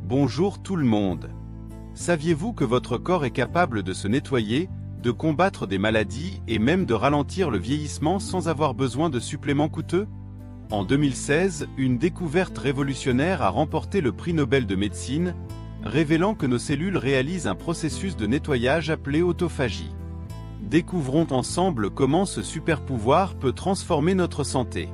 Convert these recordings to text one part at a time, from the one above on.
Bonjour tout le monde. Saviez-vous que votre corps est capable de se nettoyer, de combattre des maladies et même de ralentir le vieillissement sans avoir besoin de suppléments coûteux? En 2016, une découverte révolutionnaire a remporté le prix Nobel de médecine, révélant que nos cellules réalisent un processus de nettoyage appelé autophagie. Découvrons ensemble comment ce super-pouvoir peut transformer notre santé.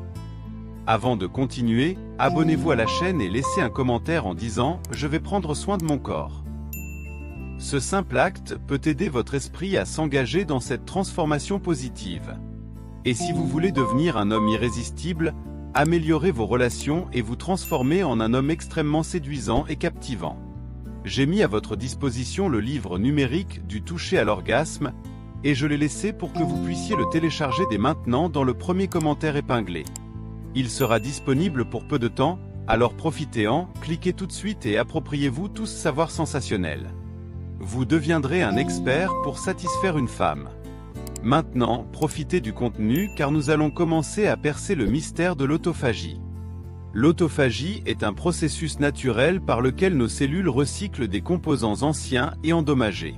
Avant de continuer, abonnez-vous à la chaîne et laissez un commentaire en disant « Je vais prendre soin de mon corps ». Ce simple acte peut aider votre esprit à s'engager dans cette transformation positive. Et si vous voulez devenir un homme irrésistible, améliorez vos relations et vous transformer en un homme extrêmement séduisant et captivant. J'ai mis à votre disposition le livre numérique du toucher à l'orgasme, et je l'ai laissé pour que vous puissiez le télécharger dès maintenant dans le premier commentaire épinglé. Il sera disponible pour peu de temps, alors profitez-en, cliquez tout de suite et appropriez-vous tout ce savoir sensationnel. Vous deviendrez un expert pour satisfaire une femme. Maintenant, profitez du contenu car nous allons commencer à percer le mystère de l'autophagie. L'autophagie est un processus naturel par lequel nos cellules recyclent des composants anciens et endommagés.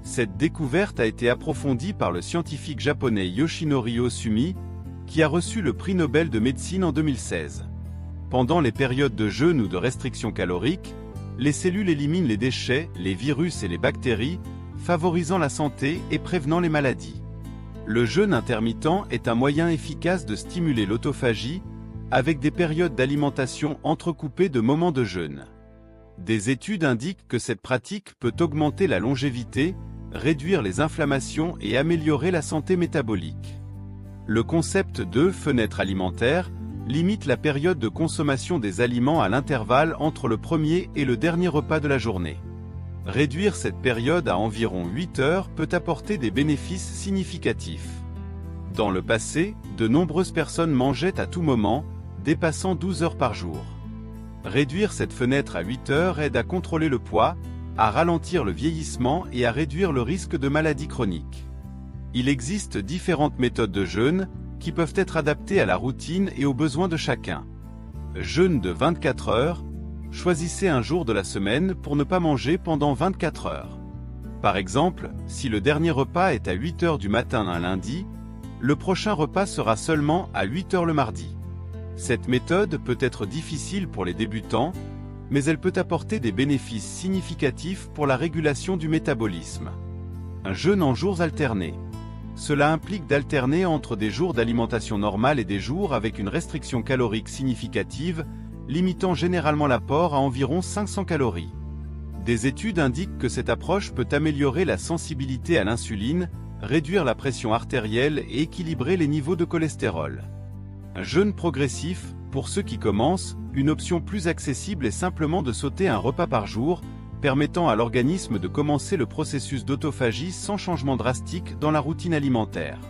Cette découverte a été approfondie par le scientifique japonais Yoshinori Ohsumi, qui a reçu le prix Nobel de médecine en 2016. Pendant les périodes de jeûne ou de restriction calorique, les cellules éliminent les déchets, les virus et les bactéries, favorisant la santé et prévenant les maladies. Le jeûne intermittent est un moyen efficace de stimuler l'autophagie, avec des périodes d'alimentation entrecoupées de moments de jeûne. Des études indiquent que cette pratique peut augmenter la longévité, réduire les inflammations et améliorer la santé métabolique. Le concept de fenêtre alimentaire limite la période de consommation des aliments à l'intervalle entre le premier et le dernier repas de la journée. Réduire cette période à environ 8 heures peut apporter des bénéfices significatifs. Dans le passé, de nombreuses personnes mangeaient à tout moment, dépassant 12 heures par jour. Réduire cette fenêtre à 8 heures aide à contrôler le poids, à ralentir le vieillissement et à réduire le risque de maladies chroniques. Il existe différentes méthodes de jeûne, qui peuvent être adaptées à la routine et aux besoins de chacun. Jeûne de 24 heures, choisissez un jour de la semaine pour ne pas manger pendant 24 heures. Par exemple, si le dernier repas est à 8 heures du matin un lundi, le prochain repas sera seulement à 8 heures le mardi. Cette méthode peut être difficile pour les débutants, mais elle peut apporter des bénéfices significatifs pour la régulation du métabolisme. Un jeûne en jours alternés. Cela implique d'alterner entre des jours d'alimentation normale et des jours avec une restriction calorique significative, limitant généralement l'apport à environ 500 calories. Des études indiquent que cette approche peut améliorer la sensibilité à l'insuline, réduire la pression artérielle et équilibrer les niveaux de cholestérol. Un jeûne progressif, pour ceux qui commencent, une option plus accessible est simplement de sauter un repas par jour, permettant à l'organisme de commencer le processus d'autophagie sans changement drastique dans la routine alimentaire.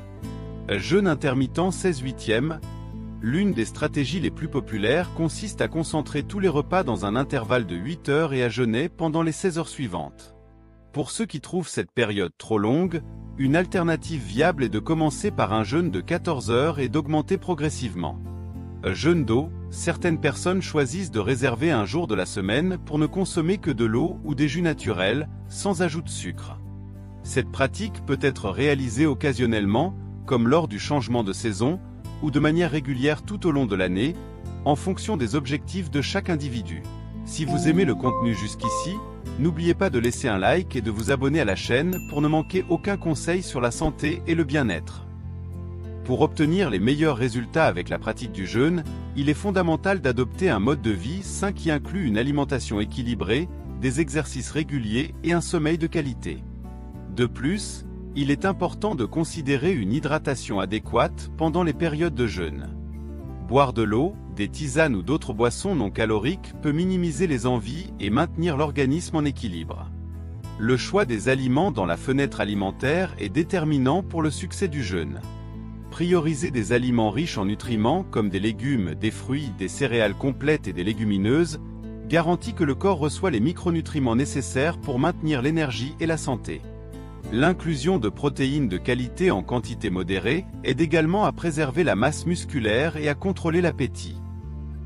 Jeûne intermittent 16/8. L'une des stratégies les plus populaires consiste à concentrer tous les repas dans un intervalle de 8 heures et à jeûner pendant les 16 heures suivantes. Pour ceux qui trouvent cette période trop longue, une alternative viable est de commencer par un jeûne de 14 heures et d'augmenter progressivement. Jeûne d'eau, certaines personnes choisissent de réserver un jour de la semaine pour ne consommer que de l'eau ou des jus naturels, sans ajout de sucre. Cette pratique peut être réalisée occasionnellement, comme lors du changement de saison, ou de manière régulière tout au long de l'année, en fonction des objectifs de chaque individu. Si vous aimez le contenu jusqu'ici, n'oubliez pas de laisser un like et de vous abonner à la chaîne pour ne manquer aucun conseil sur la santé et le bien-être. Pour obtenir les meilleurs résultats avec la pratique du jeûne, il est fondamental d'adopter un mode de vie sain qui inclut une alimentation équilibrée, des exercices réguliers et un sommeil de qualité. De plus, il est important de considérer une hydratation adéquate pendant les périodes de jeûne. Boire de l'eau, des tisanes ou d'autres boissons non caloriques peut minimiser les envies et maintenir l'organisme en équilibre. Le choix des aliments dans la fenêtre alimentaire est déterminant pour le succès du jeûne. Prioriser des aliments riches en nutriments comme des légumes, des fruits, des céréales complètes et des légumineuses garantit que le corps reçoit les micronutriments nécessaires pour maintenir l'énergie et la santé. L'inclusion de protéines de qualité en quantité modérée aide également à préserver la masse musculaire et à contrôler l'appétit.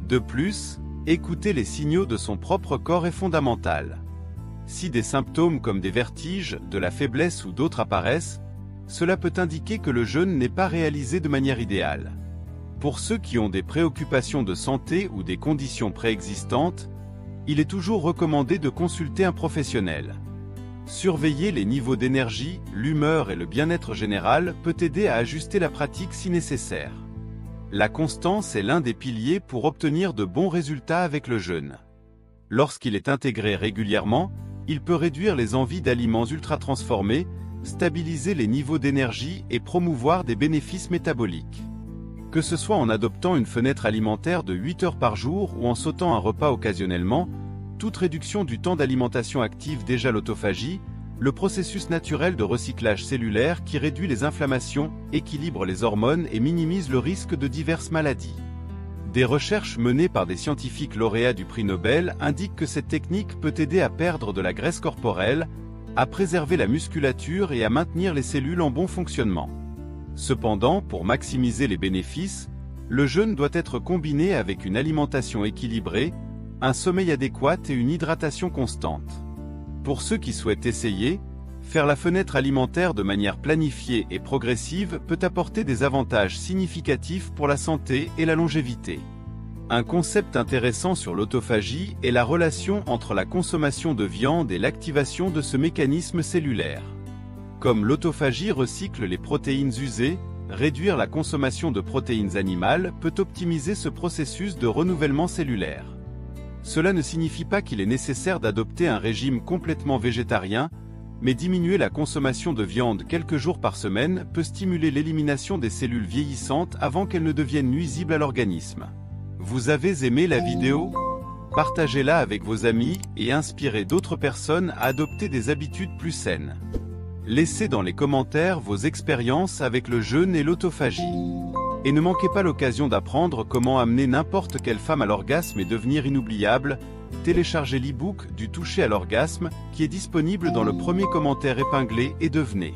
De plus, Écouter les signaux de son propre corps est fondamental. Si des symptômes comme des vertiges, de la faiblesse ou d'autres apparaissent, cela peut indiquer que le jeûne n'est pas réalisé de manière idéale. Pour ceux qui ont des préoccupations de santé ou des conditions préexistantes, il est toujours recommandé de consulter un professionnel. Surveiller les niveaux d'énergie, l'humeur et le bien-être général peut aider à ajuster la pratique si nécessaire. La constance est l'un des piliers pour obtenir de bons résultats avec le jeûne. Lorsqu'il est intégré régulièrement, il peut réduire les envies d'aliments ultra-transformés, stabiliser les niveaux d'énergie et promouvoir des bénéfices métaboliques. Que ce soit en adoptant une fenêtre alimentaire de 8 heures par jour ou en sautant un repas occasionnellement, toute réduction du temps d'alimentation active déjà l'autophagie, le processus naturel de recyclage cellulaire qui réduit les inflammations, équilibre les hormones et minimise le risque de diverses maladies. Des recherches menées par des scientifiques lauréats du prix Nobel indiquent que cette technique peut aider à perdre de la graisse corporelle, à préserver la musculature et à maintenir les cellules en bon fonctionnement. Cependant, pour maximiser les bénéfices, le jeûne doit être combiné avec une alimentation équilibrée, un sommeil adéquat et une hydratation constante. Pour ceux qui souhaitent essayer, faire la fenêtre alimentaire de manière planifiée et progressive peut apporter des avantages significatifs pour la santé et la longévité. Un concept intéressant sur l'autophagie est la relation entre la consommation de viande et l'activation de ce mécanisme cellulaire. Comme l'autophagie recycle les protéines usées, réduire la consommation de protéines animales peut optimiser ce processus de renouvellement cellulaire. Cela ne signifie pas qu'il est nécessaire d'adopter un régime complètement végétarien, mais diminuer la consommation de viande quelques jours par semaine peut stimuler l'élimination des cellules vieillissantes avant qu'elles ne deviennent nuisibles à l'organisme. Vous avez aimé la vidéo? Partagez-la avec vos amis et inspirez d'autres personnes à adopter des habitudes plus saines. Laissez dans les commentaires vos expériences avec le jeûne et l'autophagie. Et ne manquez pas l'occasion d'apprendre comment amener n'importe quelle femme à l'orgasme et devenir inoubliable. Téléchargez l'e-book du toucher à l'orgasme qui est disponible dans le premier commentaire épinglé et devenez